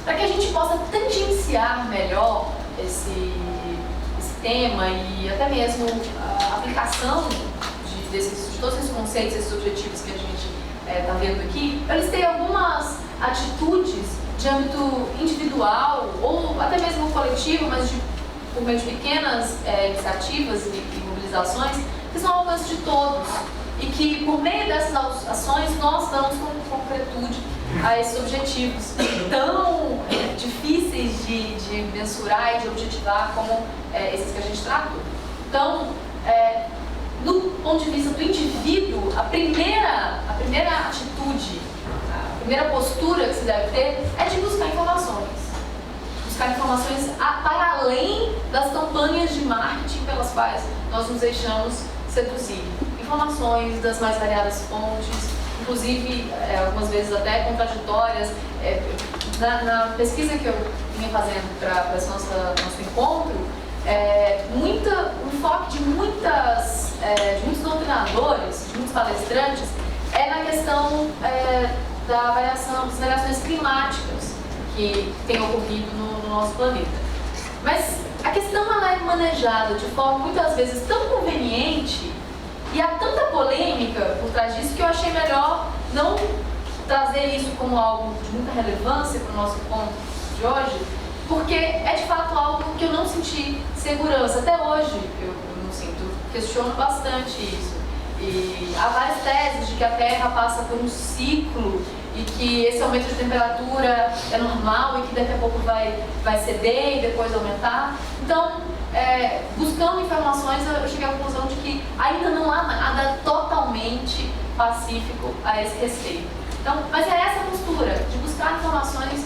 Para que a gente possa tangenciar melhor esse tema e até mesmo a aplicação de todos esses conceitos, esses objetivos que a gente está vendo aqui, eu listei algumas atitudes de âmbito individual ou até mesmo coletivo, mas por meio de pequenas iniciativas e mobilizações que são ao alcance de todos e que por meio dessas ações nós damos com concretude a esses objetivos tão difíceis de mensurar e de objetivar como esses que a gente tratou. Então, do ponto de vista do indivíduo, a primeira atitude, a primeira postura que se deve ter é de buscar informações. Buscar informações para além das campanhas de marketing pelas quais nós nos deixamos seduzir. Informações das mais variadas fontes, inclusive algumas vezes até contraditórias. Na pesquisa que eu vinha fazendo para esse nosso encontro, o enfoque de muitos doutrinadores, de muitos palestrantes, é na questão das variações climáticas que têm ocorrido no nosso planeta. Mas a questão ela é manejada de forma muitas vezes tão conveniente e há tanta polêmica por trás disso que eu achei melhor não trazer isso como algo de muita relevância para o nosso ponto de hoje, porque é de fato algo que eu não senti segurança. Até hoje eu não sinto, questiono bastante isso. E há várias teses de que a Terra passa por um ciclo e que esse aumento de temperatura é normal e que daqui a pouco vai ceder e depois aumentar. Então, buscando informações, eu cheguei à conclusão de que ainda não há nada totalmente pacífico a esse respeito. Então, mas é essa postura de buscar informações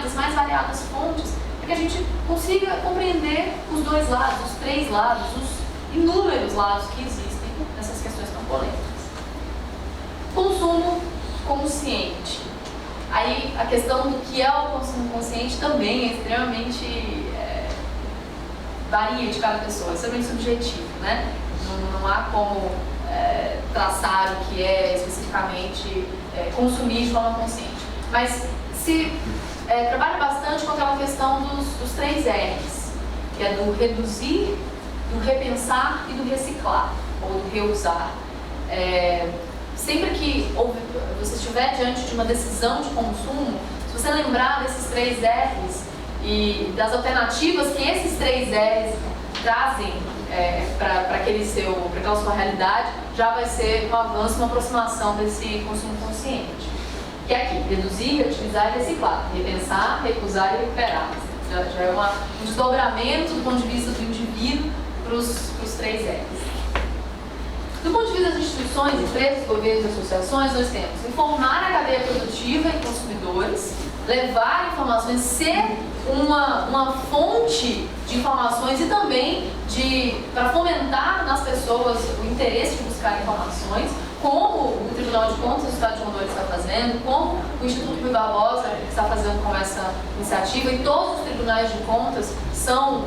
das mais variadas fontes para que a gente consiga compreender os dois lados, os três lados, os inúmeros lados que existem nessas questões tão polêmicas. Consumo consciente. Aí a questão do que é o consumo consciente também é extremamente varia de cada pessoa, é extremamente subjetivo, né? Não há como traçar o que é especificamente consumir de forma consciente. Mas se trabalha bastante com aquela questão dos 3 R's, que é do reduzir, do repensar e do reciclar, ou do reusar. Sempre que você estiver diante de uma decisão de consumo, se você lembrar desses 3 R's e das alternativas que esses 3 R's trazem para aquela sua realidade, já vai ser um avanço, uma aproximação desse consumo consciente. Que é aqui, reduzir, reutilizar e reciclar, repensar, recusar e recuperar. Já é um desdobramento do ponto de vista do indivíduo para os 3 R's. Do ponto de vista das instituições, empresas, governos e associações, nós temos informar a cadeia produtiva e consumidores, levar informações, ser uma fonte de informações e também para fomentar nas pessoas o interesse de buscar informações, como o Tribunal de Contas do Estado de Rondônia está fazendo, como o Instituto Rui Barbosa está fazendo com essa iniciativa, e todos os tribunais de contas são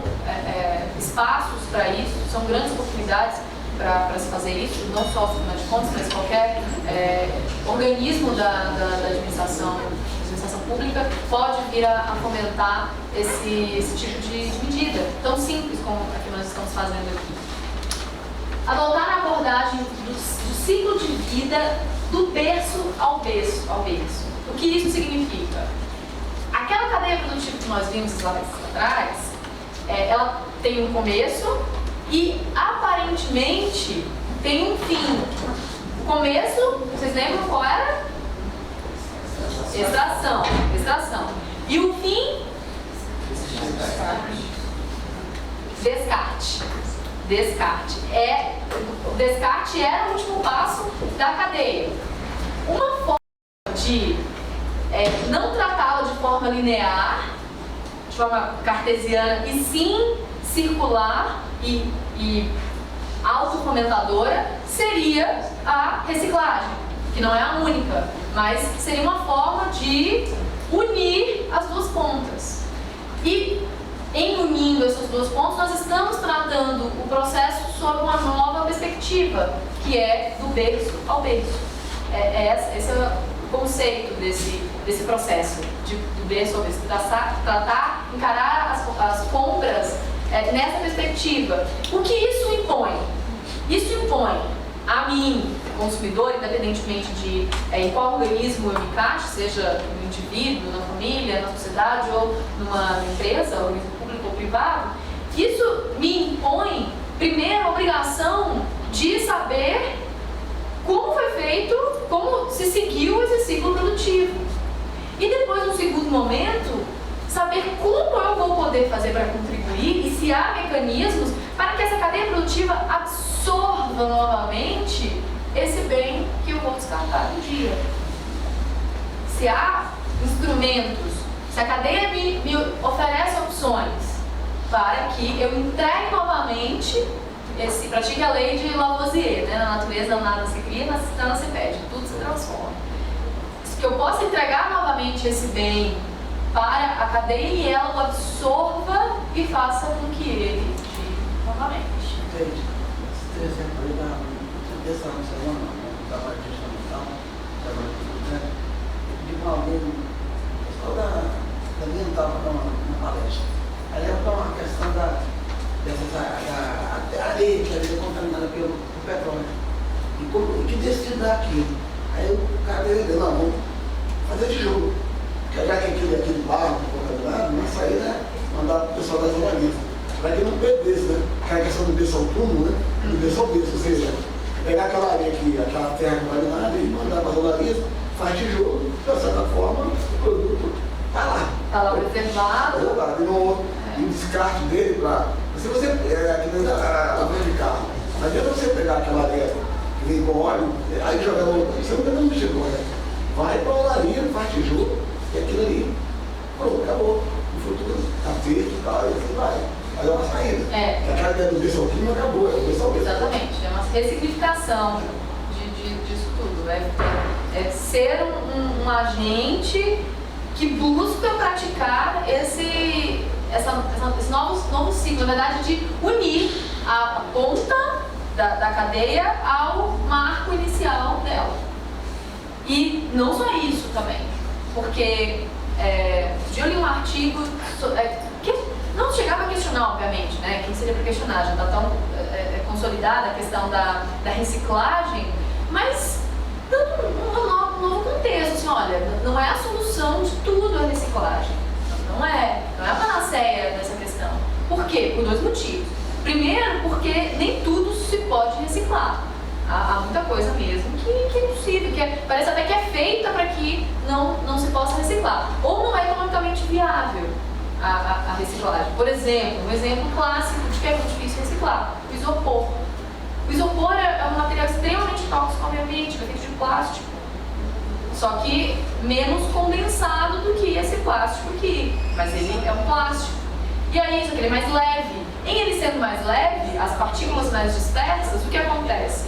espaços para isso, são grandes oportunidades para se fazer isso, não só o Tribunal de Contas, mas qualquer organismo da administração pública pode vir a fomentar esse tipo de medida, tão simples como a que nós estamos fazendo aqui. Adotar a abordagem do ciclo de vida do berço ao berço. O que isso significa? Aquela cadeia produtiva que nós vimos lá atrás, ela tem um começo e, aparentemente, tem um fim. O começo, vocês lembram qual era? Extração. E o fim? Descarte. O descarte era o último passo da cadeia. Uma forma de não tratá-la de forma linear, de forma cartesiana, e sim circular e autofomentadora, seria a reciclagem, que não é a única, mas seria uma forma de unir as duas pontas. E em unindo essas duas pontas, nós estamos tratando o processo sob uma nova perspectiva, que é do berço ao berço. Esse é o conceito desse processo, do berço ao berço, encarar as compras nessa perspectiva. O que isso impõe? Isso impõe a mim, consumidor, independentemente de em qual organismo eu me encaixe, seja no indivíduo, na família, na sociedade ou numa empresa, organismo público ou privado, isso me impõe, primeiro, a obrigação de saber como foi feito, como se seguiu esse ciclo produtivo. E depois, no segundo momento, saber como eu vou poder fazer para contribuir e se há mecanismos para que essa cadeia produtiva absorva novamente esse bem que eu vou descartar um dia. Se há instrumentos, se a cadeia me oferece opções para que eu entregue novamente, pratique a lei de Lavoisier, né? Na natureza nada se cria, nada se perde, tudo se transforma. Que eu possa entregar novamente esse bem para a cadeia e ela o absorva e faça com que ele gire novamente. Entendi. Esse exemplo aí da proteção do ser humano, da parte de gestão mental, de um aluno, pessoal da ambiental para uma palestra. Aí leva para uma questão da areia, que a areia é contaminada pelo petróleo. E que destino dá aquilo? Aí o cara dele, não, vamos fazer tijolo. Porque já que aquele barro contaminado, na saída, mandar para o pessoal das jornalistas. Para que não perdesse, né? Que é a questão do berço ao túmulo, né? Do berço ao berço, ou seja, pegar aquela areia aqui, aquela terra contaminada e mandar para a jornalista, faz tijolo, de certa forma, o produto está lá. Está lá preservado. E o descarte dele para. Se você. Aqui dentro da lavagem de carro, não adianta você pegar aquela areia que vem com óleo, aí jogar no outro. Você não está dando mexer com ela. Vai para a olaria, faz tijolo, e aquilo ali, pronto, acabou. No futuro, tapete e tal, e assim vai. Mas é uma saída. Aquela ideia do berço ao túmulo acabou, é o berço ao berço. Exatamente, é uma ressignificação disso tudo. É ser um agente que busca praticar esse novo ciclo, na verdade, de unir a ponta da cadeia ao marco inicial dela. E não só isso também, porque eu li um artigo que não chegava a questionar, obviamente, né? Quem seria para questionar? Já está tão consolidada a questão da reciclagem, mas dando um novo contexto, assim, olha, não é a solução de tudo a reciclagem. Não é a panaceia dessa questão. Por quê? Por dois motivos. Primeiro, porque nem tudo se pode reciclar. Há muita coisa mesmo que é impossível, parece até que é feita para que não se possa reciclar. Ou não é economicamente viável a reciclagem. Por exemplo, um exemplo clássico de que é muito difícil reciclar: o isopor. O isopor é um material extremamente tóxico ao meio ambiente, é feito de plástico. Só que menos condensado do que esse plástico aqui. Mas ele é um plástico. E aí, só que ele é mais leve. Em ele sendo mais leve, as partículas mais dispersas, o que acontece?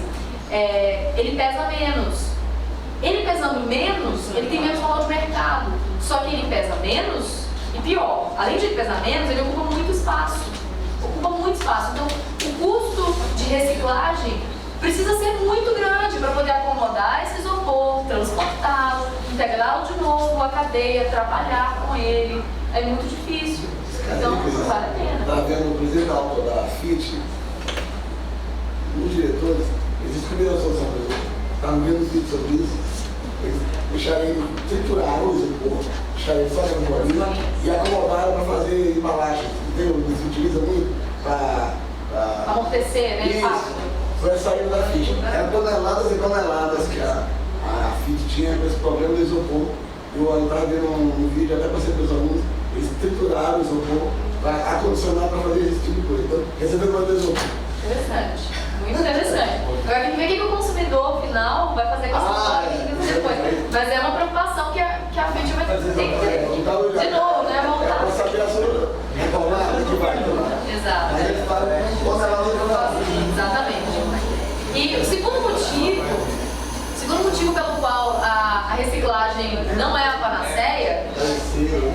Ele pesa menos. Ele pesando menos, ele tem menos valor de mercado. Só que ele pesa menos e pior. Além de ele pesar menos, ele ocupa muito espaço. Então, o custo de reciclagem precisa ser muito grande para poder acomodar esse isopor, transportá-lo, integrá-lo de novo à cadeia, trabalhar com ele. É muito difícil. Então, vale a pena. Estava vendo o presidente da FIT, os diretores, eles descobriram a solução para isso. Estavam vendo os vídeos sobre isso. Eles deixaram ele triturar o isopor, deixaram ele só dentro do ali e acomodaram para fazer embalagem. Entendeu? Eles utilizam muito para amortecer, né? Isso. foi a saída da FIT. Eram toneladas e toneladas que a FIT tinha com esse problema do isopor. Eu estava vendo um vídeo, até passei para os alunos, eles trituraram o isopor para acondicionar, para fazer esse tipo de coisa. Então, recebeu quanto isopor? Interessante, muito interessante. Agora tem que ver o que o consumidor final vai fazer com essa história depois. Mas é uma preocupação que a FIT vai ter que ter. De novo, né? Voltar. Para saber a sua retornada que vai tomar. Exato. Mas ele fala, exatamente. E o segundo motivo pelo qual a reciclagem não é a panaceia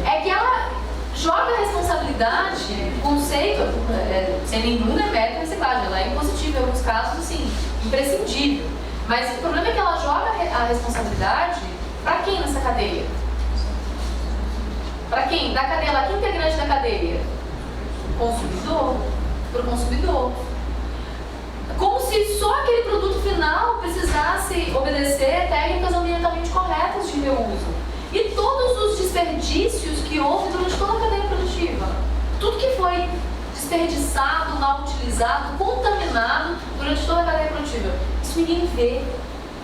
é que ela joga a responsabilidade, o conceito, sem nenhum demérito na reciclagem, ela é impositiva em alguns casos, assim, imprescindível. Mas o problema é que ela joga a responsabilidade para quem nessa cadeia? Para quem? Da cadeia lá, que integrante da cadeia? Consumidor. Para o consumidor. Como se só aquele produto final precisasse obedecer técnicas ambientalmente corretas de reuso. E todos os desperdícios que houve durante toda a cadeia produtiva. Tudo que foi desperdiçado, mal utilizado, contaminado durante toda a cadeia produtiva. Isso ninguém vê.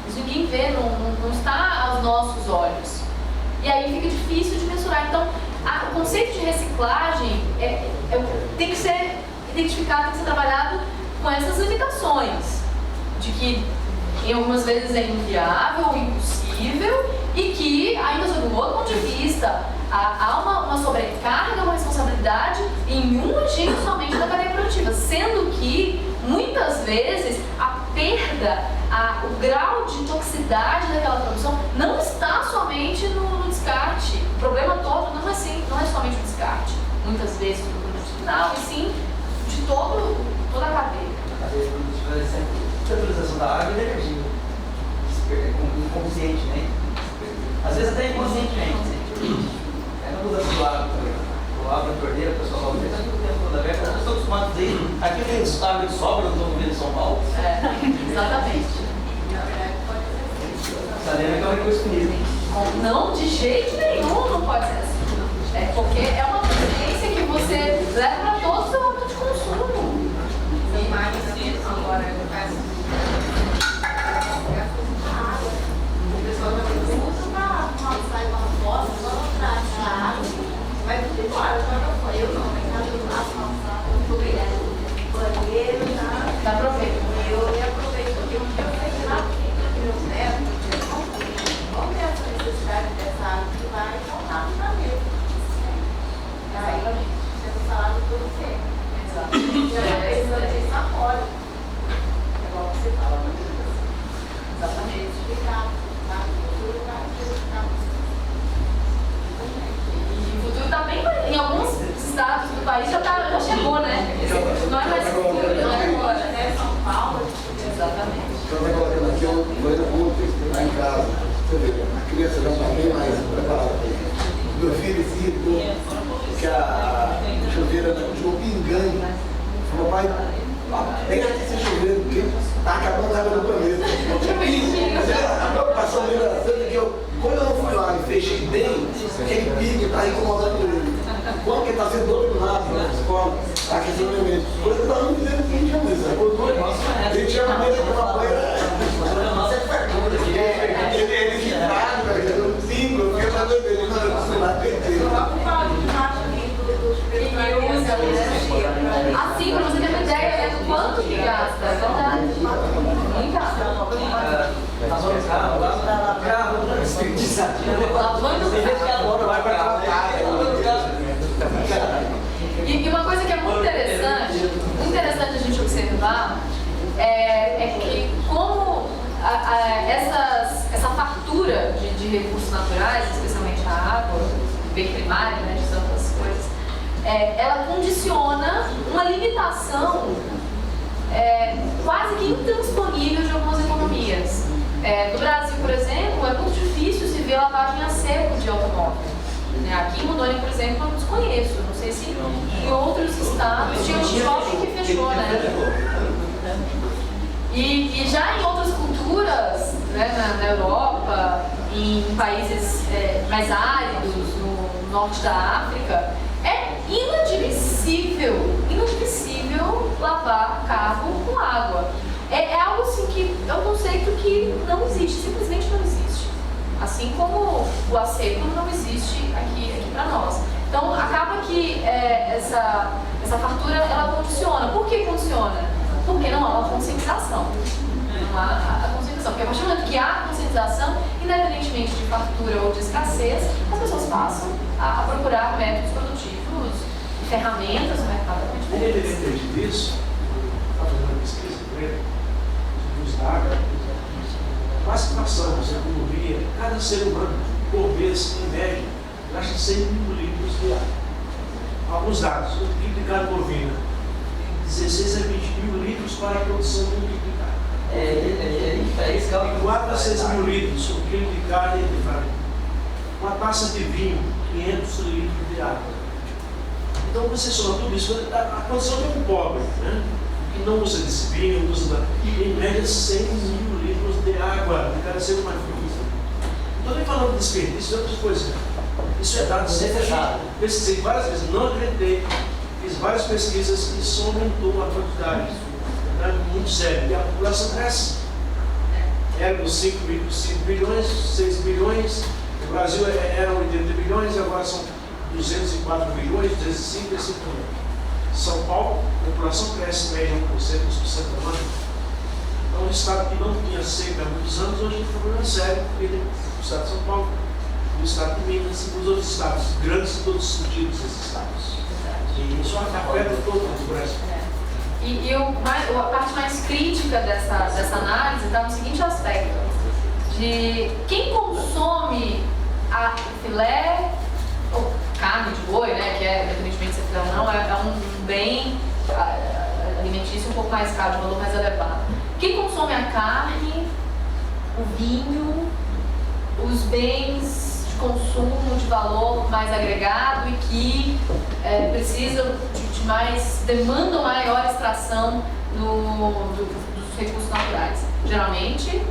Isso ninguém vê, não está aos nossos olhos. E aí fica difícil de mensurar. Então, o conceito de reciclagem tem que ser identificado, tem que ser trabalhado com essas limitações. De que, em algumas vezes, é inviável, impossível, e que, ainda sob um outro ponto de vista, há uma sobrecarga, uma responsabilidade em um agente somente da cadeia produtiva. Sendo que, muitas vezes, a perda, o grau de toxicidade daquela produção não está somente no descarte. O problema todo não é somente o descarte, muitas vezes do produto final, e sim de toda a cadeia. A cadeia produtiva é sempre a utilização da água e da energia, inconsciente, né? Às vezes até inconscientemente. É na mudança do água também. Eu abro a torneira, o pessoal fala, está tudo tempo toda aberta, nós estamos acostumados a dizer, aqui tem água de sobra no Rio de São Paulo. Exatamente. Sabendo que é uma recurso finito. Não, de jeito nenhum não pode ser assim. Porque é uma consciência que você leva para todo o seu hábito de consumo. Agora, eu peço. O pessoal já usa para sai uma foto, só mostrar a água. Vai tudo embora, eu não, em casa eu faço uma banheiro, tá? Aproveita. Eu aproveito porque o que eu sei lá, meus netos, vamos ter essa necessidade dessa água que vai voltar para mim. Aí, sendo falado por você. Exato. Já pensando nisso agora. É igual você fala, mas exatamente. Explicar, tá? O futuro vai explicar. E o futuro também, em alguns estados do país, já chegou, né? Não é mais futuro, não é agora, né? São Paulo. Exatamente. Então, vai colocando aqui uma coisa útil lá em casa. Você vê, a criança já está bem mais preparada para isso. Meu filho que a chuveira continuou pingando. Meu pai, pega esse chuveiro, porque está acabando a água do planeta. A preocupação dele era tanta que quando eu não fui lá e fechei bem, aquele pingo está incomodando ele. Quando que está sendo dominado na escola, está aquecendo o elemento. Por isso, nós não fizemos 20 anos, a gente chama mesmo de uma banheira. Nossa, é fartura aqui. Ele que traga, velho, um pingo, eu fiquei falando dele, não, eu não lá, assim, para você ter uma ideia do quanto que gasta, é verdade. Muito gasta. Lavando o carro, lavando o carro, Lavando o carro. E uma coisa que é muito interessante a gente observar, é que como essa fartura de recursos naturais, especialmente a água, bem primário, né, de tantas coisas, ela condiciona uma limitação quase que intransponível de algumas economias. No Brasil, por exemplo, é muito difícil se ver lavagem a seco de automóvel. Aqui em Rondônia, por exemplo, eu desconheço. Não sei se em outros estados tinha um shopping que fechou, né? E já em outras culturas, né, na Europa, em países mais áridos, no norte da África, é inadmissível lavar carro com água. É algo assim que é um conceito que não existe, simplesmente não existe. Assim como o a seco não existe aqui para nós. Então acaba que essa fartura ela condiciona. Por que condiciona? Porque não há uma conscientização. Não há a conscientização. Porque a partir do momento que há conscientização, independentemente de fartura ou de escassez, as pessoas passam a procurar métodos produtivos, ferramentas no mercado. Independentemente disso, está fazendo uma pesquisa com ele, nos dados, classificação da economia, cada ser humano, por vez, em média, gasta 100 mil litros de água. Alguns dados, o multiplicado bovino, 16 a 20 mil litros para a produção do multiplicado. De 4 a 6 mil litros, o quilo de carne de frango. Uma taça de vinho, 500 litros de água. Então, você soma tudo isso, a condição de um pobre, né? Que não usa desse vinho, não usa em média 100 mil litros de água de cada ser humano. Não estou nem falando de desperdício de outras coisas. Isso é dado necessário. Pesquisei várias vezes, não acreditei. Fiz várias pesquisas e isso aumentou a quantidade. É muito sério. E a população cresce. Era dos 5 bilhões, 6 bilhões. No Brasil eram 80 bilhões, agora são 204 bilhões, 255 bilhões. São Paulo, a população cresce em média 1%, 2% ao ano. Então, um estado que não tinha seca há muitos anos, hoje tem um problema sério, porque o estado de São Paulo, o estado de Minas e os outros estados grandes, todos sentidos esses estados. E isso afeta todo o Brasil. E a parte mais crítica dessa análise está no seguinte aspecto, de quem consome a filé, ou carne de boi, né, que é, independentemente se é filé ou não, é um bem alimentício um pouco mais caro, de valor mais elevado. Quem consome a carne, o vinho, os bens de consumo de valor mais agregado e que precisam de mais, demandam maior extração dos recursos naturais. Geralmente,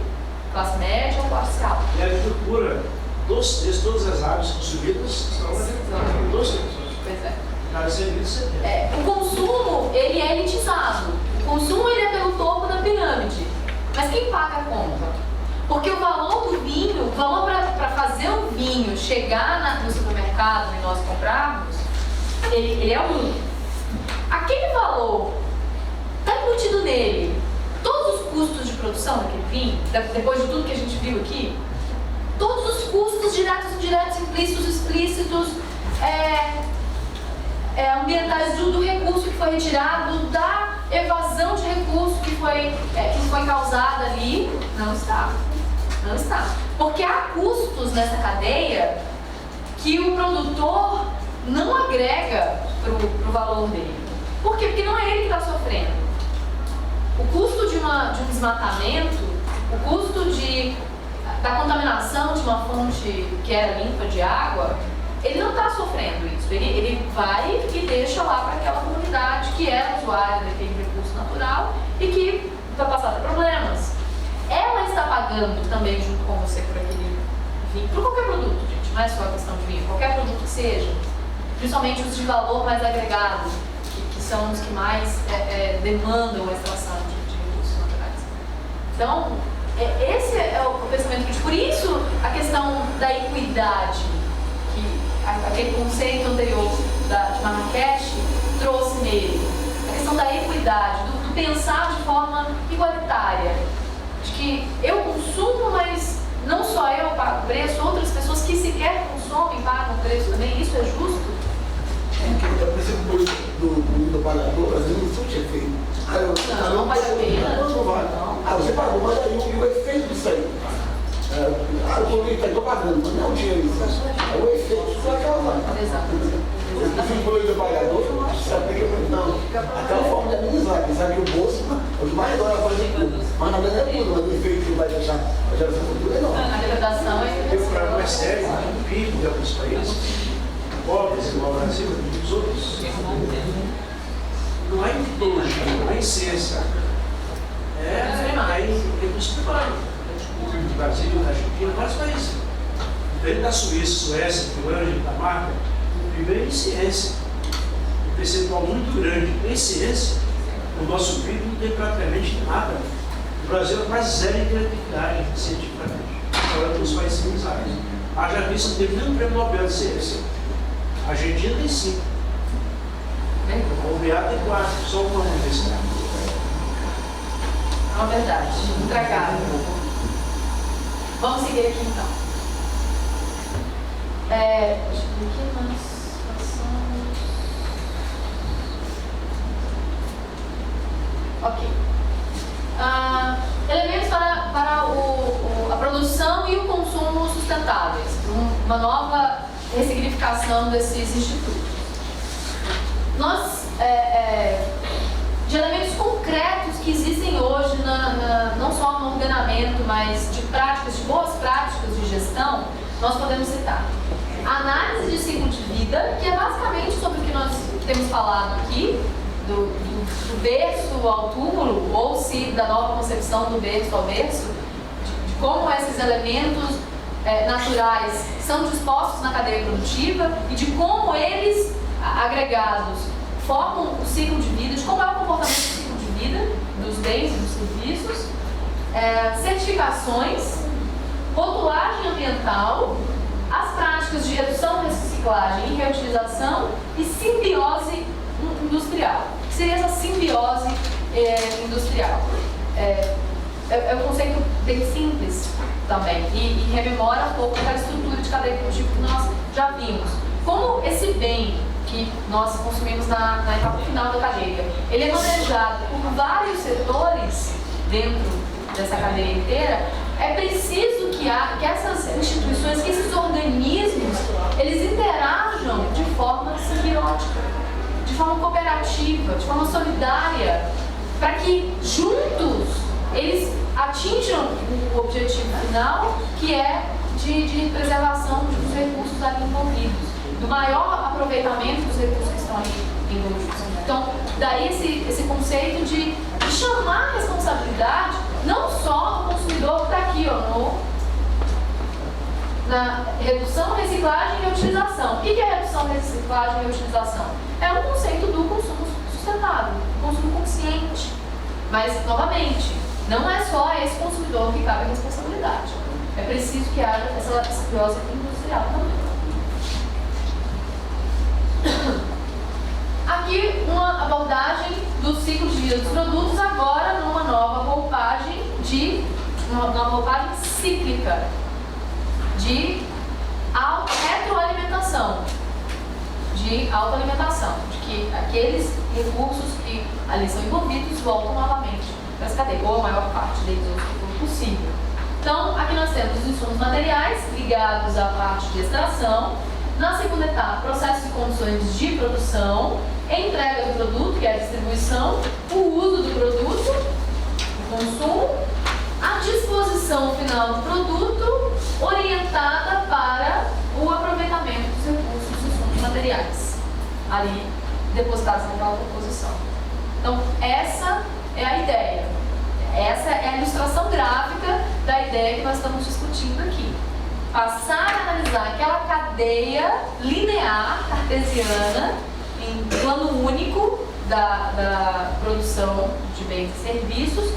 classe média ou classe alta. E a agricultura, todas as áreas consumidas estão na agricultura. Pois é. Cada serviço você tem. O consumo, ele é elitizado. O consumo, ele é pelo topo da pirâmide. Mas quem paga a conta? Porque o valor do vinho, o valor para fazer o vinho chegar no supermercado e nós comprarmos, ele é único. Aquele valor está embutido nele todos os custos de produção daquele vinho, depois de tudo que a gente viu aqui, todos os custos diretos, indiretos, implícitos, explícitos, ambientais do recurso que foi retirado, da evasão de recurso que foi causada ali, não está. Não está. Porque há custos nessa cadeia que o produtor não agrega para o valor dele. Por quê? Porque não é ele que está sofrendo. O custo de um desmatamento, o custo da contaminação de uma fonte que era limpa de água, ele não está sofrendo isso. Ele vai e deixa lá para aquela comunidade que era usuária daquele recurso natural e que vai passar por problemas. Ela está pagando também junto com você por aquele vinho, por qualquer produto, gente, não é só a questão de vinho, qualquer produto que seja, principalmente os de valor mais agregado, que são os que mais demandam a extração de recursos naturais. Então, esse é o pensamento crítico. Por isso, a questão da equidade, que aquele conceito anterior de Marrakech trouxe nele, a questão da equidade, do pensar de forma igualitária, de que eu consumo, mas não só eu pago o preço, outras pessoas que sequer consomem pagam o preço também, isso é justo? Eu percebo do pagador, às vezes não surte efeito. Não vale a pena. Não vale. Você pagou, mas aí o efeito disso aí. Eu estou pagando, mas não é o dinheiro isso. É o efeito que vai causar. Exato. O símbolo do pagador se aplica muito, não. Aquela forma de amenizar, que sabe que o bolso é o que mais dói a fazer tudo. Mas na verdade é tudo, mas o efeito que vai deixar a geração futura é enorme. A degradação é Tem um problema mais sério, um PIB de alguns países, pobres, igual ao Brasil e os outros. Não há em tecnologia, não há em ciência. É em recurso primário. No Brasil, na Argentina, vários países. Diferente da Suíça, Suécia, Finlândia, Dinamarca, primeiro em ciência. Um percentual muito grande em ciência, o nosso PIB não tem praticamente nada. O Brasil é quase zero em criatividade cientificamente. Falando dos países civilizados. Haja visto, não teve nenhum prêmio Nobel de Ciência. A Argentina tem 5. O BA tem 4, só uma universidade. É uma verdade, intragável. Vamos seguir aqui então. Deixa eu ver aqui, nós passamos. Ok. Elementos para a produção e o consumo sustentáveis. Uma nova ressignificação desses institutos. Nós, de elementos concretos que existem hoje, não só no ordenamento, mas de práticas, de boas práticas de gestão, nós podemos citar a análise de ciclo de vida, que é basicamente sobre o que nós temos falado aqui, do berço ao túmulo, ou se da nova concepção do berço ao berço, de como esses elementos naturais são dispostos na cadeia produtiva e de como eles, agregados, formam o ciclo de vida, de como é o comportamento do ciclo de vida, dos bens e dos serviços, certificações, rotulagem ambiental, as práticas de redução, reciclagem e reutilização e simbiose industrial. O que seria essa simbiose industrial? É um conceito bem simples também e rememora um pouco aquela estrutura de cadeia produtiva que nós já vimos. Como esse bem que nós consumimos na etapa final da cadeia, ele é manejado por vários setores dentro dessa cadeia inteira, é preciso que essas instituições, que esses organismos, eles interajam de forma simbiótica, de forma cooperativa, de forma solidária, para que juntos eles atinjam o objetivo final, que é de preservação dos recursos ali envolvidos, do maior aproveitamento dos recursos que estão ali envolvidos. Então, daí esse conceito de chamar a responsabilidade não só do consumidor que está aqui, na redução, reciclagem e reutilização. O que é redução, reciclagem e reutilização? É um conceito do consumo sustentável, do consumo consciente. Mas, novamente, não é só a esse consumidor que cabe a responsabilidade. É preciso que haja essa simbiose industrial também. Aqui uma abordagem do ciclo de vida dos produtos, agora numa nova roupagem cíclica de retroalimentação, autoalimentação, de que aqueles recursos que ali são envolvidos voltam novamente para essa cadeia, ou a maior parte deles, ou se for possível. Então, aqui nós temos os insumos materiais ligados à parte de extração. Na segunda etapa, processo e condições de produção, entrega do produto, que é a distribuição, o uso do produto, o consumo, a disposição final do produto, orientada para o aproveitamento dos recursos dos insumos materiais, ali depositados naquela composição. Então, essa é a ideia. Essa é a ilustração gráfica da ideia que nós estamos discutindo aqui. Passar a analisar aquela cadeia linear cartesiana em plano único da produção de bens e serviços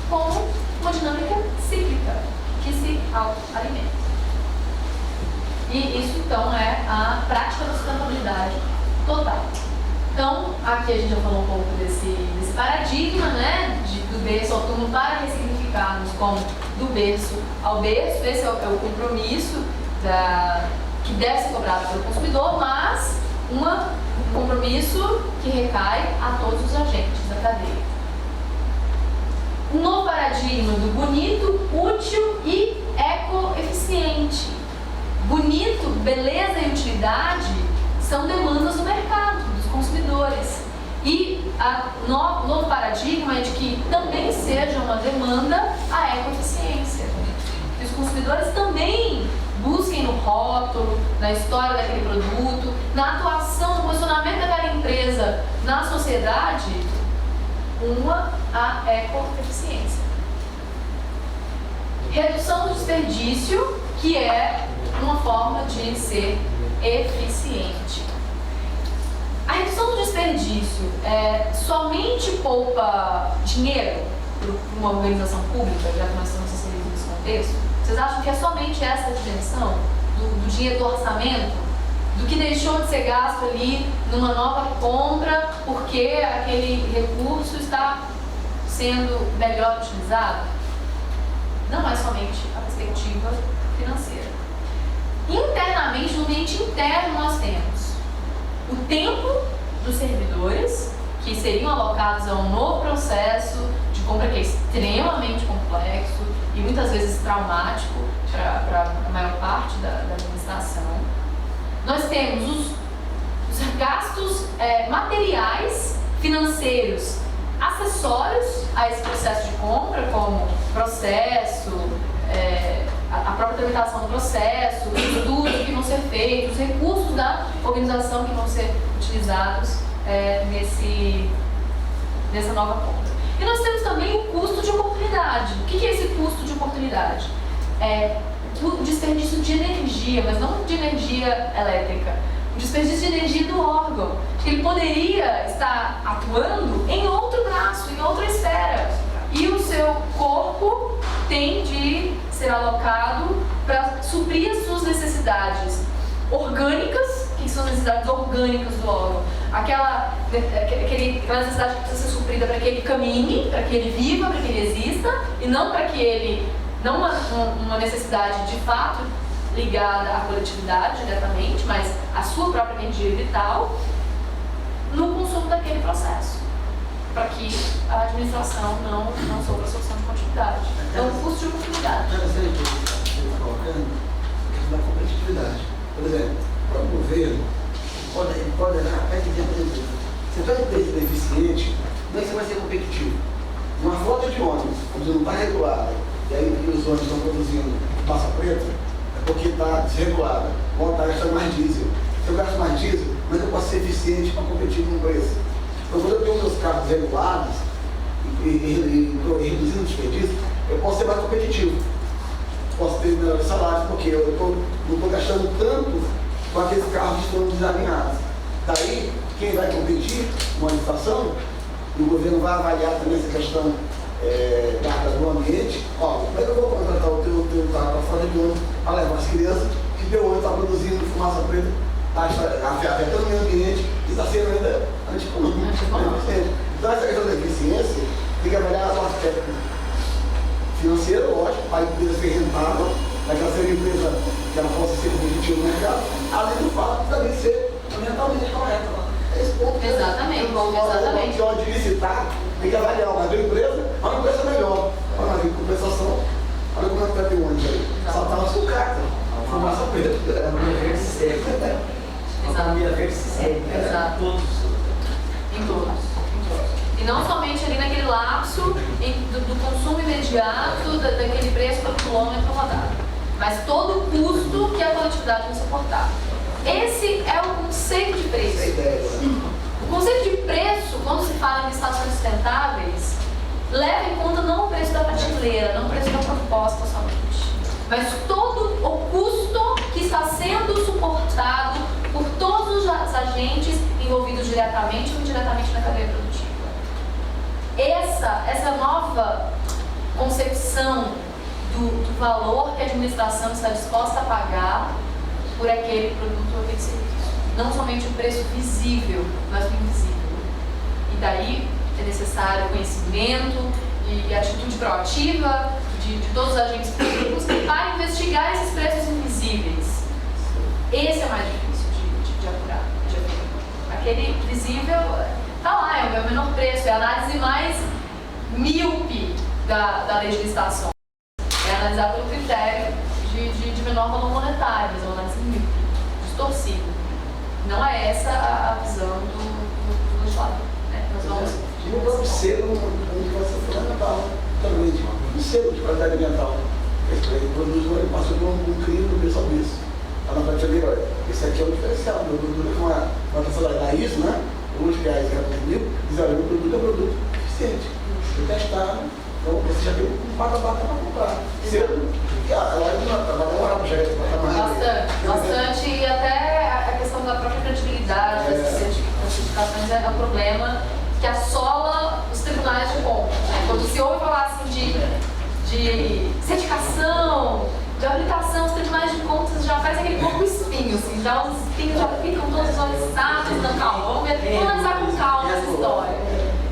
como uma dinâmica cíclica que se autoalimenta. E isso então é a prática da sustentabilidade total. Então, aqui a gente já falou um pouco desse paradigma, né, do berço ao túmulo, para ressignificarmos como do berço ao berço. Esse é o compromisso que deve ser cobrado pelo consumidor, mas um compromisso que recai a todos os agentes da cadeia. Um novo paradigma do bonito, útil e ecoeficiente. Bonito, beleza e utilidade são demandas do mercado, dos consumidores. E o novo paradigma é de que também seja uma demanda a ecoeficiência. Que os consumidores também busquem no rótulo, na história daquele produto, na atuação, no posicionamento daquela empresa na sociedade, a ecoeficiência. Redução do desperdício, que é uma forma de ser eficiente. A redução do desperdício somente poupa dinheiro para uma organização pública, já que nós estamos inseridos nesse contexto? Vocês acham que é somente essa dimensão do dinheiro do orçamento, do que deixou de ser gasto ali numa nova compra porque aquele recurso está sendo melhor utilizado? Não é somente a perspectiva financeira. Internamente, no ambiente interno, nós temos o tempo dos servidores, que seriam alocados a um novo processo de compra que é extremamente complexo e muitas vezes traumático para a maior parte da administração. Nós temos os gastos materiais, financeiros, acessórios a esse processo de compra, como processo, a própria tramitação do processo, os estudos que vão ser feitos, os recursos da organização que vão ser utilizados nessa nova compra. E nós temos também o custo de oportunidade. O que é esse custo de oportunidade? O desperdício de energia, mas não de energia elétrica, o desperdício de energia do órgão. Ele poderia estar atuando em outro braço, em outra esfera, e o seu corpo tem de ser alocado para suprir as suas necessidades orgânicas. Que são as necessidades orgânicas do órgão? Aquela necessidade que precisa ser suprida para que ele caminhe, para que ele viva, para que ele exista, e não para que ele... Não uma necessidade de fato ligada à coletividade diretamente, mas à sua própria energia vital, no consumo daquele processo, para que a administração não sofra a solução de continuidade. Então, o custo de oportunidade. Interessante o que você está colocando, a questão da competitividade. Por exemplo, o próprio governo pode olhar até que dentro da empresa. Se a tua empresa é eficiente, como é que você vai ser competitivo? Uma frota de ônibus, quando não está regulada, e aí os ônibus estão produzindo massa preta, é porque está desregulada, vão estar gastando mais diesel. Se eu gasto mais diesel, como é que eu posso ser eficiente para competir com o preço? Então, quando eu tenho meus carros regulados e reduzindo o desperdício, eu posso ser mais competitivo. Posso ter melhores salários, porque eu não estou gastando tanto com aqueles carros que estão desalinhados. Daí, quem vai competir numa licitação, e o governo vai avaliar também essa questão do ambiente. Como é que eu vou contratar o teu carro para fora de ônibus para levar as crianças que teu ônibus está produzindo fumaça preta, está afetando o meio ambiente e está sendo ainda antieconômico. Então, essa questão da eficiência tem que avaliar o aspecto financeiro, lógico, para a empresa ser rentável, para que ela seja uma empresa que ela possa ser competitiva no mercado, além do fato de também ser ambientalmente correta. Esse ponto Exatamente. Que hora de licitar, tem que avaliar uma empresa, uma empresa melhor. Olha, em compensação, olha como é que vai ter um ônibus aí. Saltava sucata, fumaça preta. A economia verde sistêmica. A economia verde sistêmica. Exato. Em todos. E não somente ali naquele lapso do consumo imediato, daquele preço por quilômetro rodado, mas todo o custo que a coletividade vai suportar. Esse é o conceito de preço. O conceito de preço, quando se fala em licitações sustentáveis, leva em conta não o preço da prateleira, não o preço da proposta somente, mas todo o custo que está sendo suportado por todos os agentes envolvidos diretamente ou indiretamente na cadeia produtiva. Essa nova concepção do valor que a administração está disposta a pagar por aquele produto ou aquele serviço. Não somente o preço visível, mas o invisível. E daí é necessário conhecimento e atitude proativa de todos os agentes públicos para investigar esses preços invisíveis. Esse é o mais difícil de apurar, de apurar. Aquele visível está lá, é o menor preço, é a análise mais míope da lei de licitação. É analisar pelo critério de menor valor monetário, mas é uma análise míope, distorcida. Não é essa a visão do legislador. Né? Nós vamos... E o próprio selo vai ser fundamental também, o selo de qualidade ambiental. Ele produz, ele passa por um crime do preço ao preço. Está na prateleira, olha, esse aqui é o diferencial. Meu produto é uma questão da ISO, né? R$1,00 diz, olha, meu produto é um produto eficiente. Foi testado, então você já tem um bata-bata para comprar. Selo, ela vai demorar para chegar para mais. Bastante, e até a questão da própria credibilidade das certificações é um problema que assola os tribunais de compra. Né? Quando se ouve falar assim de certificação, de habilitação, os tribunais de contas já faz aquele pouco espinho, assim, já os espinhos já ficam todos oriçados, então calma, vamos analisar com calma essa história.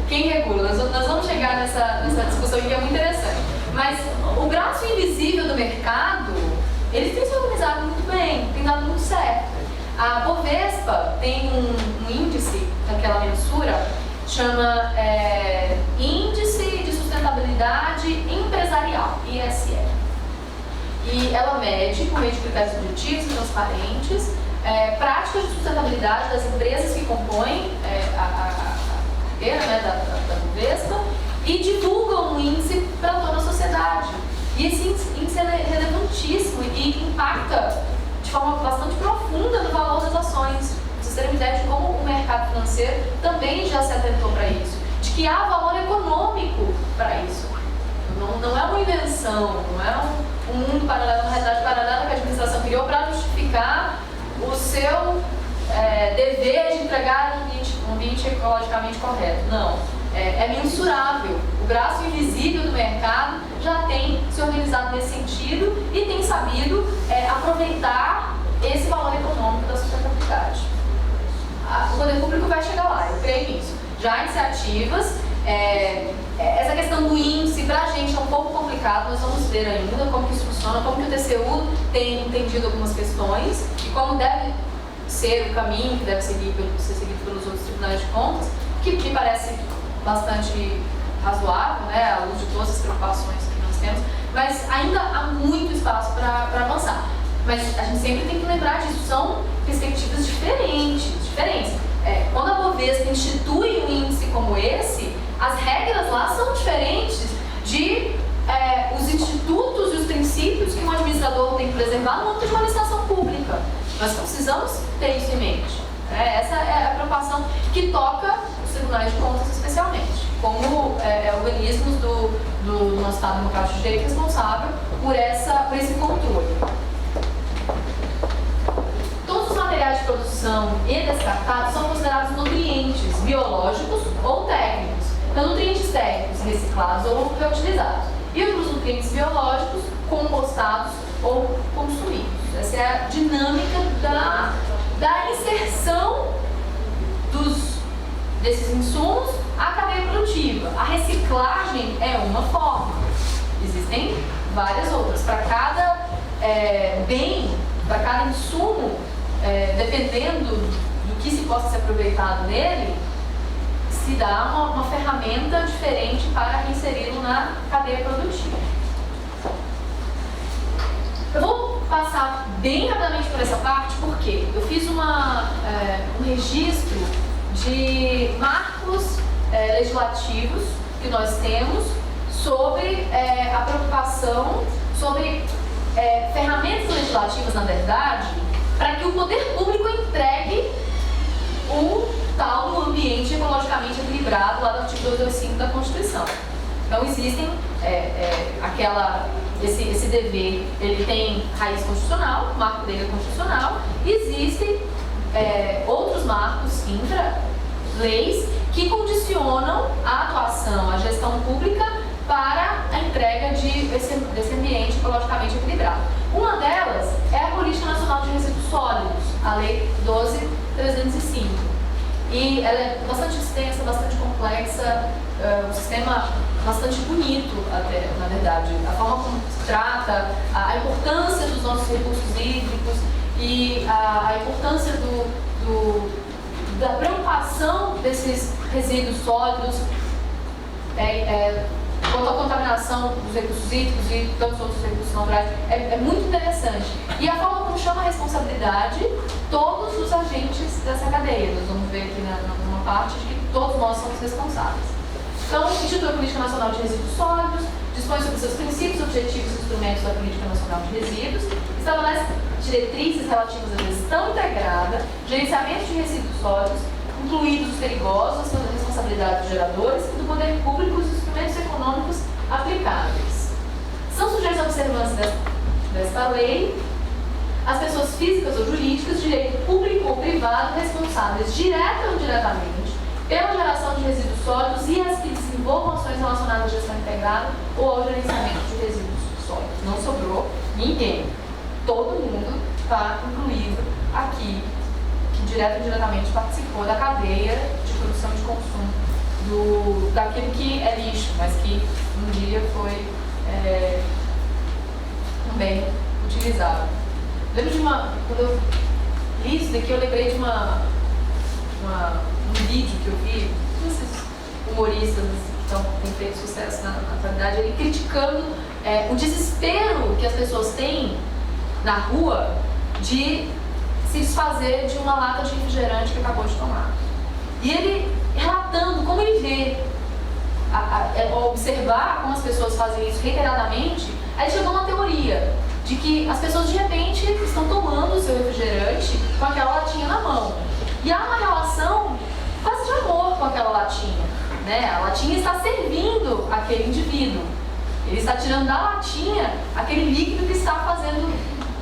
Quem regula? Nós vamos chegar nessa discussão que é muito interessante. Mas o braço invisível do mercado, eles têm se organizado muito bem, tem dado muito certo. A Bovespa tem um índice daquela mensura, chama Índice de Sustentabilidade Empresarial, ISE. E ela mede, por meio de critérios objetivos e transparentes, práticas de sustentabilidade das empresas que compõem a carteira, né, da Bovespa, e divulgam um índice para toda a sociedade. E esse índice é relevantíssimo e impacta de forma bastante profunda no valor das ações. Pra vocês terem uma ideia de como o mercado financeiro também já se atentou para isso, de que há valor econômico para isso. Não é uma invenção, não é um mundo paralelo, uma realidade paralela que a administração criou para justificar o seu dever de entregar um ambiente ecologicamente correto. Não, é mensurável. O braço invisível do mercado já tem se organizado nesse sentido e tem sabido aproveitar esse valor econômico da sustentabilidade. O poder público vai chegar lá, eu creio nisso. Já há iniciativas. Essa questão do índice, para a gente, é um pouco complicado, nós vamos ver ainda como que isso funciona, como que o TCU tem entendido algumas questões e como deve ser o caminho que deve ser seguido pelos outros tribunais de contas, que me parece bastante razoável, né, à luz de todas as preocupações que nós temos, mas ainda há muito espaço para avançar. Mas a gente sempre tem que lembrar disso, são perspectivas diferentes. Quando a Bovespa institui um índice como esse, as regras lá são diferentes de os institutos e os princípios que um administrador tem que preservar no âmbito de uma licitação pública. Nós precisamos ter isso em mente. Essa é a preocupação que toca os tribunais de contas especialmente, como organismos do nosso Estado Democrático de Direito responsável por esse controle. Todos os materiais de produção e descartados são considerados nutrientes biológicos ou técnicos. Então, nutrientes técnicos reciclados ou reutilizados. E os nutrientes biológicos compostados ou consumidos. Essa é a dinâmica da inserção desses insumos à cadeia produtiva. A reciclagem é uma forma. Existem várias outras. Para cada bem, para cada insumo, dependendo do que se possa ser aproveitado nele, se dá uma ferramenta diferente para inseri-lo na cadeia produtiva. Eu vou passar bem rapidamente por essa parte, porque eu fiz um registro de marcos legislativos que nós temos sobre a preocupação, sobre ferramentas legislativas, na verdade, para que o poder público entregue o tal do ambiente ecologicamente equilibrado lá do artigo 225 da Constituição. Então existem esse dever, ele tem raiz constitucional, o marco dele é constitucional, e existem outros marcos intra-leis que condicionam a atuação, a gestão pública para a entrega desse ambiente ecologicamente equilibrado. Uma delas é a Política Nacional de Resíduos Sólidos, a Lei 12.305. E ela é bastante extensa, bastante complexa, um sistema bastante bonito até, na verdade. A forma como se trata, a importância dos nossos recursos hídricos e a importância da preocupação desses resíduos sólidos quanto à contaminação dos recursos hídricos e tantos outros recursos naturais, é muito interessante. E a forma como chama a responsabilidade todos os agentes dessa cadeia. Nós vamos ver aqui numa parte de que todos nós somos responsáveis. Então, institui a Política Nacional de Resíduos Sólidos, dispõe sobre seus princípios, objetivos e instrumentos da Política Nacional de Resíduos, estabelece diretrizes relativas à gestão integrada, gerenciamento de resíduos sólidos, incluídos os perigosos, as responsabilidades dos geradores e do poder público e os instrumentos econômicos aplicáveis. São sujeitos à observância desta lei as pessoas físicas ou jurídicas de direito público ou privado responsáveis direta ou indiretamente pela geração de resíduos sólidos e as que envolvam ações relacionadas à gestão integrada ou ao gerenciamento de resíduos sólidos. Não sobrou ninguém. Todo mundo está incluído aqui, que direto ou indiretamente participou da cadeia de produção e de consumo daquilo que é lixo, mas que um dia foi também utilizado. Lembro de quando eu li isso daqui, eu lembrei de um vídeo que eu vi, esses humoristas que têm feito sucesso na atualidade, ele criticando o desespero que as pessoas têm na rua de se desfazer de uma lata de refrigerante que acabou de tomar. E ele relatando como ele vê, ao observar como as pessoas fazem isso reiteradamente, aí chegou uma teoria de que as pessoas de repente estão tomando o seu refrigerante com aquela latinha na mão. E há uma relação quase de amor com aquela latinha, né? A latinha está servindo aquele indivíduo. Ele está tirando da latinha aquele líquido que está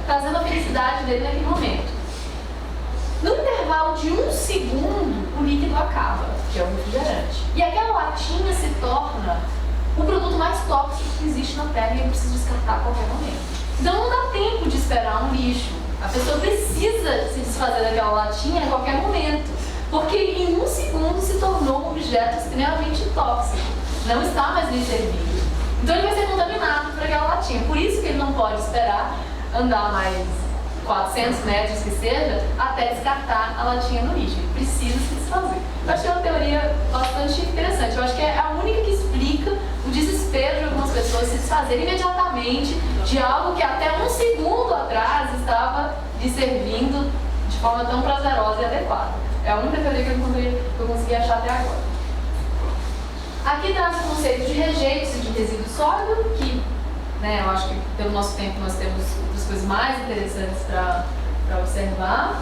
trazendo a felicidade dele naquele momento. No intervalo de 1 segundo, o líquido acaba, que é o refrigerante. E aquela latinha se torna o produto mais tóxico que existe na Terra e ele precisa descartar a qualquer momento. Então não dá tempo de esperar um lixo. A pessoa precisa se desfazer daquela latinha a qualquer momento, porque em 1 segundo se tornou um objeto extremamente tóxico. Não está mais lhe servindo. Então ele vai ser contaminado por aquela latinha. Por isso que ele não pode esperar andar mais 400 metros que seja, até descartar a latinha no lixo. Ele precisa se desfazer. Eu acho que é uma teoria bastante interessante. Eu acho que é a única que explica o desespero de algumas pessoas se desfazerem imediatamente de algo que até 1 segundo atrás estava lhe servindo de forma tão prazerosa e adequada. É a única teoria que eu consegui achar até agora. Aqui traz o conceito de rejeitos e de resíduo sólido, que eu acho que pelo nosso tempo nós temos outras coisas mais interessantes para observar.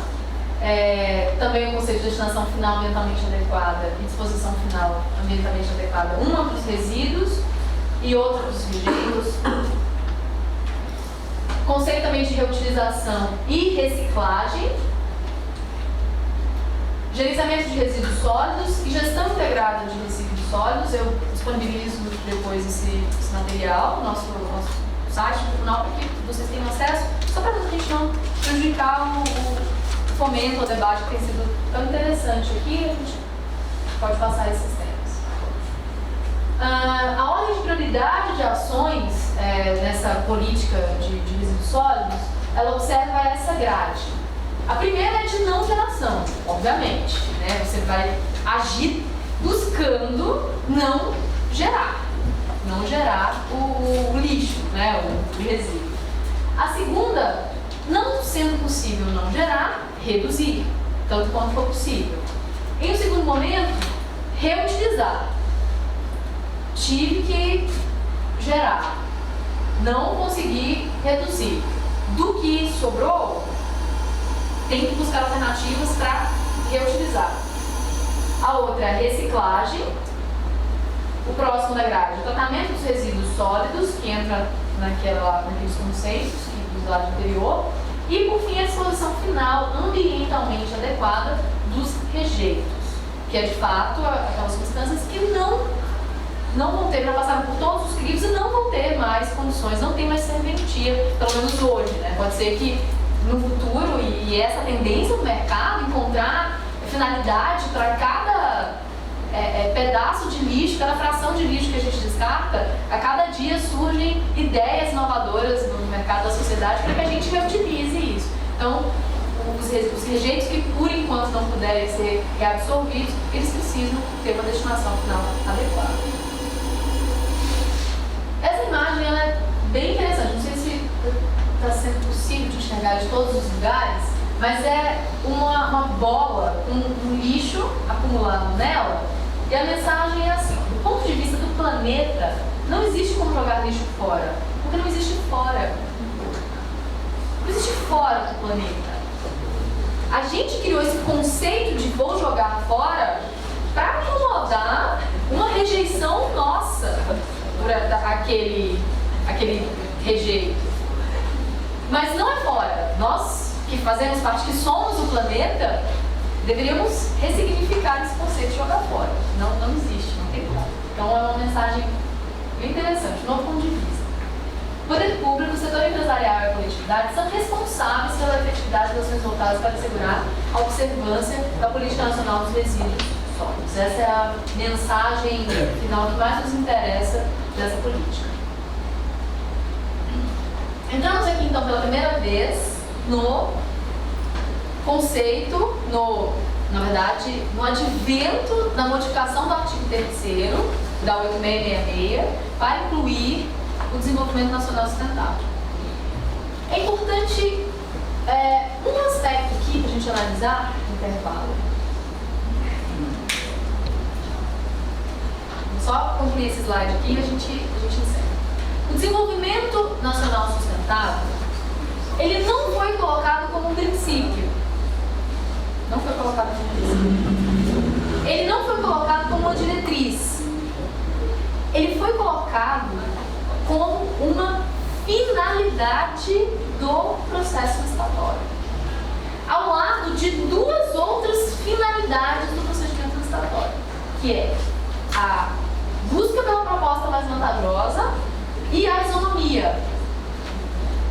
Também o conceito de destinação final ambientalmente adequada e disposição final ambientalmente adequada, uma para os resíduos e outra para os rejeitos. Conceito também de reutilização e reciclagem. Gerenciamento de resíduos sólidos e gestão integrada de resíduos sólidos. Eu disponibilizo depois esse material no nosso site no final para que vocês tenham acesso, só para a gente não prejudicar o fomento, o debate que tem sido tão interessante aqui. A gente pode passar esses temas. A ordem de prioridade de ações nessa política de resíduos sólidos, ela observa essa grade. A primeira é de não geração, obviamente, né? Você vai agir buscando não gerar o lixo, né? O resíduo. A segunda, não sendo possível não gerar, reduzir, tanto quanto for possível. Em um segundo momento, reutilizar. Tive que gerar, não consegui reduzir. Do que sobrou, tem que buscar alternativas para reutilizar. A outra é a reciclagem. O próximo da grade, o tratamento dos resíduos sólidos, que entra naqueles conceitos do slide anterior. E, por fim, a disposição final ambientalmente adequada dos rejeitos, que é, de fato, aquelas substâncias que não vão ter, já passaram por todos os crivos e não vão ter mais condições, não tem mais serventia, pelo menos hoje, né? Pode ser que no futuro, e essa tendência do mercado, encontrar finalidade para cada pedaço de lixo, cada fração de lixo que a gente descarta, a cada dia surgem ideias inovadoras no mercado da sociedade para que a gente reutilize isso. Então, os rejeitos que por enquanto não puderem ser reabsorvidos, eles precisam ter uma destinação final adequada. Essa imagem ela é bem interessante, não sei se está sendo possível de enxergar de todos os lugares, mas é uma bola com um lixo acumulado nela, e a mensagem é assim: do ponto de vista do planeta, não existe como jogar lixo fora, porque não existe fora. Não existe fora do planeta. A gente criou esse conceito de vou jogar fora para acomodar uma rejeição nossa por aquele rejeito. Mas não é fora. Nós que fazemos parte, que somos o planeta, deveríamos ressignificar esse conceito de jogar fora. Não existe, não tem como. Então é uma mensagem bem interessante, novo ponto de vista. O poder público, o setor empresarial e a coletividade são responsáveis pela efetividade das ações voltadas para assegurar a observância da Política Nacional dos Resíduos Sólidos. Essa é a mensagem final que mais nos interessa dessa política. Entramos aqui então pela primeira vez no conceito, na verdade, no advento da modificação do artigo 3º da 8666 para incluir o desenvolvimento nacional sustentável. É importante um aspecto aqui para a gente analisar no intervalo. Só concluir esse slide aqui e a gente encerra. O desenvolvimento nacional sustentável, ele não foi colocado como um princípio. Não foi colocado como um princípio. Ele não foi colocado como uma diretriz. Ele foi colocado como uma finalidade do processo licitatório, ao lado de duas outras finalidades do procedimento licitatório, que é a busca pela proposta mais vantajosa e a isonomia.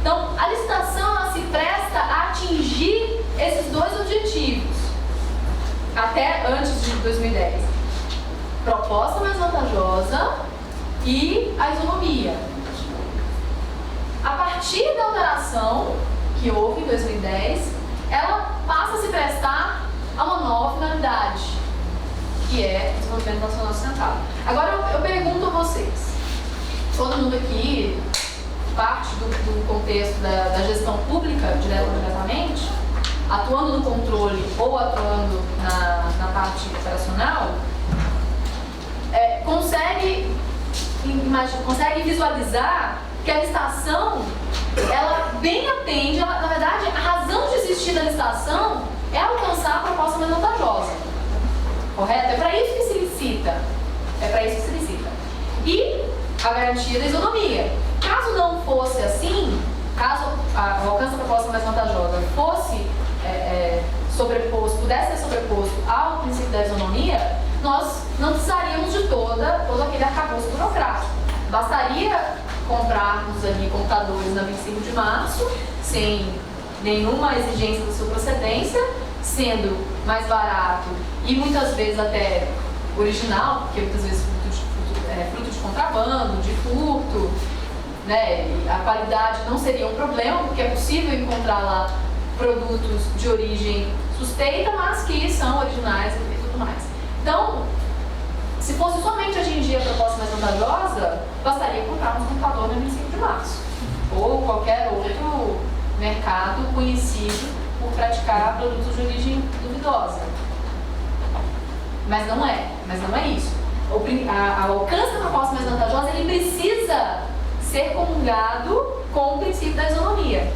Então, a licitação ela se presta a atingir esses dois objetivos, até antes de 2010. Proposta mais vantajosa e a isonomia. A partir da alteração que houve em 2010, ela passa a se prestar a uma nova finalidade, que é o desenvolvimento nacional sustentável. Agora eu pergunto a vocês, todo mundo aqui parte do contexto da gestão pública, direta ou indiretamente, atuando no controle ou atuando na parte operacional, consegue visualizar que a licitação, ela bem atende, na verdade, a razão de existir da licitação é alcançar a proposta mais vantajosa. Correto? É para isso que se licita. E a garantia da isonomia. Caso não fosse assim, caso o alcance da proposta mais vantajosa fosse pudesse ser sobreposto ao princípio da isonomia, nós não precisaríamos de todo aquele arcabouço burocrático. Bastaria comprarmos ali computadores na 25 de março, sem nenhuma exigência da sua procedência, sendo mais barato e muitas vezes até original, porque muitas vezes fruto de contrabando, de furto, né? E a qualidade não seria um problema, porque é possível encontrar lá produtos de origem suspeita, mas que são originais e tudo mais. Então, se fosse somente atingir a proposta mais vantajosa, bastaria comprar um computador na 25 de março ou qualquer outro mercado conhecido por praticar produtos de origem duvidosa. Mas não é isso. O alcance da proposta mais vantajosa, ele precisa ser comungado com o princípio da isonomia.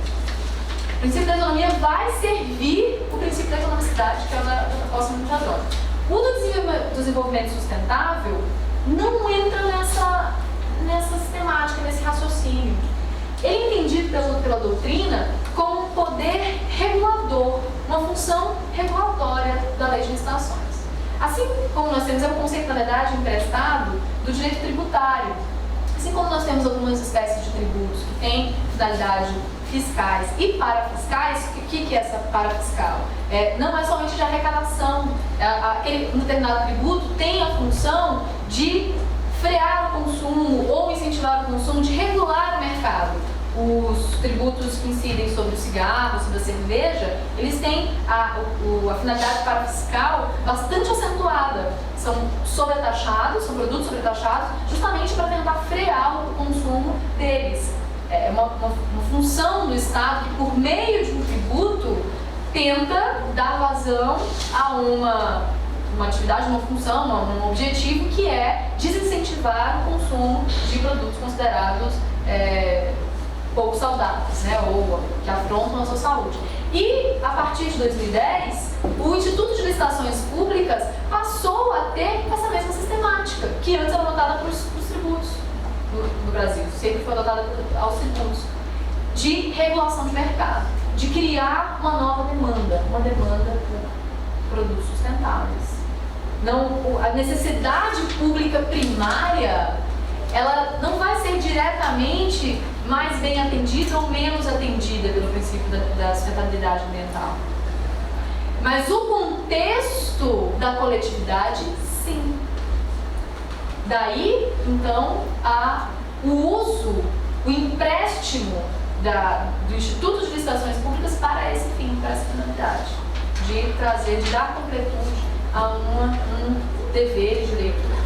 O princípio da isonomia vai servir o princípio da economicidade, que é o da proposta mais vantajosa. O do desenvolvimento sustentável não entra nessa sistemática, nesse raciocínio. Ele é entendido pela doutrina como um poder regulador, uma função regulatória da lei de licitações. Assim como nós temos o conceito, na verdade, emprestado do direito tributário, assim como nós temos algumas espécies de tributos que têm finalidade fiscais e parafiscais, o que é essa parafiscal? Não é somente de arrecadação. Um determinado tributo tem a função de frear o consumo ou incentivar o consumo, de regular o mercado. Os tributos que incidem sobre o cigarro, sobre a cerveja, eles têm a finalidade parafiscal bastante acentuada. São sobretaxados, são produtos sobretaxados, justamente para tentar frear o consumo deles. É uma função do Estado que, por meio de um tributo, tenta dar vazão a uma atividade, uma função, um objetivo que é desincentivar o consumo de produtos considerados pouco saudáveis, né, ou que afrontam a sua saúde. E, a partir de 2010, o Instituto de Licitações Públicas passou a ter essa mesma sistemática, que antes era adotada para os tributos no Brasil, sempre foi adotada aos tributos, de regulação de mercado, de criar uma nova demanda, uma demanda por produtos sustentáveis. A necessidade pública primária, ela não vai ser diretamente mais bem atendida ou menos atendida pelo princípio da sustentabilidade ambiental. Mas o contexto da coletividade, sim. Daí, então, o uso, o empréstimo do Instituto de Licitações Públicas para esse fim, para essa finalidade, de dar completude a um dever e direito